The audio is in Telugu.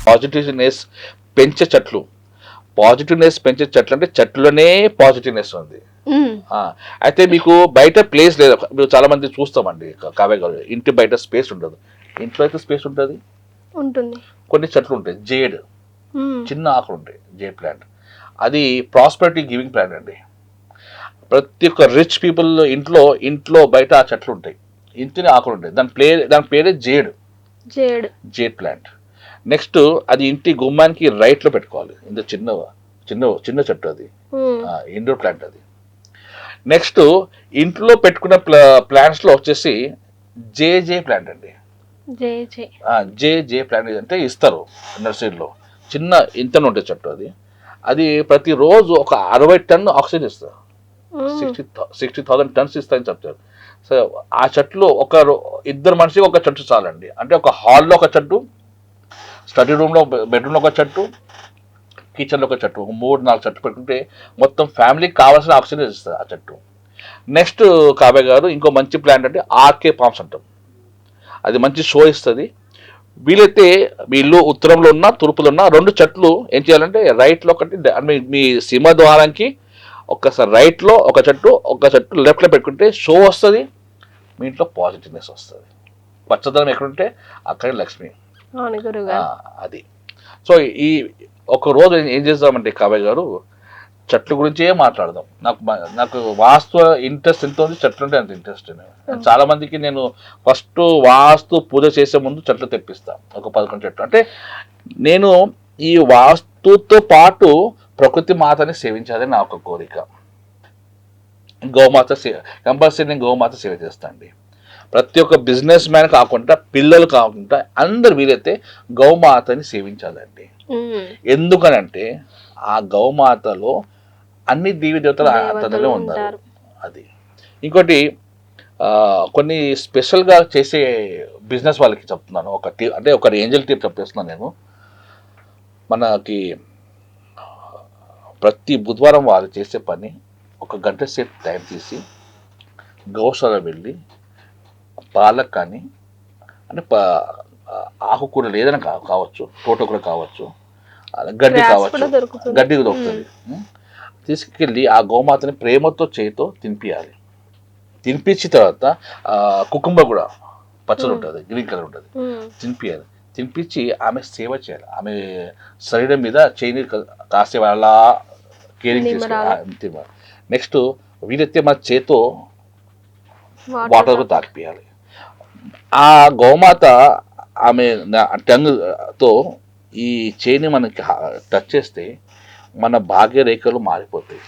పాజిటివ్నెస్ పెంచే చెట్లు. పాజిటివ్నెస్ పెంచే చెట్లు అంటే చెట్లునే పాజిటివ్నెస్ ఉంది. అయితే మీకు బయట ప్లేస్ లేదు. మీరు చాలా మంది చూస్తామండి కావ్య గారు, ఇంటి బయట స్పేస్ ఉండదు. ఇంట్లో అయితే స్పేస్ ఉంటుంది. కొన్ని చెట్లు ఉంటాయి, జేడ్, చిన్న ఆకులు ఉంటాయి, జేడ్ ప్లాంట్. అది ప్రాస్పరిటీ గివింగ్ ప్లాంట్ అండి. ప్రతి ఒక్క రిచ్ పీపుల్ ఇంట్లో బయట ఆ చెట్లు ఉంటాయి, ఇంటిని ఆకులు ఉంటాయి. దాని పేరే జేడ్. Jade plant. నెక్స్ట్ అది ఇంటి గుమ్మానికి రైట్ లో పెట్టుకోవాలి. ఇంత చిన్న చెట్టు అది, ఇండోర్ ప్లాంట్ అది. నెక్స్ట్ ఇంట్లో పెట్టుకున్న ప్లాంట్స్ లో వచ్చేసి జే ప్లాంట్ అండి. జే ప్లాంట్ అంటే ఇస్తారు నర్సరీలో. చిన్న ఇంతను ఉంటే చెట్టు అది. అది ప్రతిరోజు ఒక 60 టన్ను ఆక్సిజన్ ఇస్తారు. 60,000 టన్స్ ఇస్తాయని చెప్తారు. సో ఆ చెట్లు ఇద్దరు మనిషికి ఒక చెట్టు చాలండి. అంటే ఒక హాల్లో ఒక చెట్టు, స్టడీ రూమ్లో బెడ్రూమ్లో ఒక చెట్టు, కిచెన్లో ఒక చెట్టు, 3-4 చెట్టు పెట్టుకుంటే మొత్తం ఫ్యామిలీకి కావాల్సిన ఆక్సిజన్ ఇస్తుంది ఆ చెట్టు. నెక్స్ట్ కావ్య గారు, ఇంకో మంచి ప్లాంట్ అంటే ఆర్కే పామ్స్ అంటాం. అది మంచి షో ఇస్తుంది. వీలైతే మీ ఇల్లు ఉత్తరంలో ఉన్న తూర్పులో ఉన్న 2 చెట్లు ఏం చేయాలంటే రైట్లో ఒకటి, మీ సింహద్వారానికి ఒక్కసారి రైట్లో ఒక చెట్టు లెఫ్ట్లో పెట్టుకుంటే షో వస్తుంది. మీ ఇంట్లో పాజిటివ్నెస్ వస్తుంది. పచ్చదనం ఎక్కడుంటే అక్కడే లక్ష్మి. అది. సో ఈ ఒక రోజు ఏం చేద్దామంటే కావ్య గారు, చెట్ల గురించే మాట్లాడదాం. నాకు వాస్తు ఇంట్రెస్ట్ ఎంత ఉంది, చెట్లు అంటే అంత ఇంట్రెస్ట్. చాలా మందికి నేను ఫస్ట్ వాస్తు పూజ చేసే ముందు చెట్లు తెప్పిస్తాను, ఒక 11 చెట్లు. అంటే నేను ఈ వాస్తుతో పాటు ప్రకృతి మాతని సేవించాలని నా ఒక కోరిక. గోమాత కంపల్సరీ నేను గోమాత సేవ చేస్తాను అండి. ప్రతి ఒక్క బిజినెస్ మ్యాన్ కాకుండా, పిల్లలు కాకుండా అందరు వీలైతే గౌమాతని సేవించాలండి. ఎందుకనంటే ఆ గౌమాతలో అన్ని దేవి దేవతలు అతనిలో ఉన్నారు. అది. ఇంకోటి, కొన్ని స్పెషల్గా చేసే బిజినెస్ వాళ్ళకి చెప్తున్నాను. ఒక ఏంజల్ టిప్ చెప్పేస్తున్నాను నేను. మనకి ప్రతి బుధవారం వాళ్ళు చేసే పని, 1 గంట సేపు టైం తీసి గౌశాల వెళ్ళి పాలక్ కానీ, అంటే ఆకుకూరలు ఏదైనా కావచ్చు, తోటకూర కావచ్చు, గడ్డి కావచ్చు, గడ్డి దొరుకుతుంది. తీసుకెళ్ళి ఆ గోమాతని ప్రేమతో చేతితో తినిపించాలి. తినిపించిన తర్వాత కుకుంబర్ కూడా పచ్చడి ఉంటుంది, గ్రీన్ కలర్ ఉంటుంది, తినిపించాలి. తినిపించి ఆమె సేవ చేయాలి. ఆమె శరీరం మీద చేయి కాసేపు అలా కేరింగ్ చేసుకోవాలి. నెక్స్ట్ వీలైతే మన చేతితో వాటర్తో తాకిపియాలి. ఆ గోమాత ఆమె టంగ్తో ఈ చేయిని మనకి టచ్ చేస్తే మన భాగ్య రేఖలు మారిపోతాయి.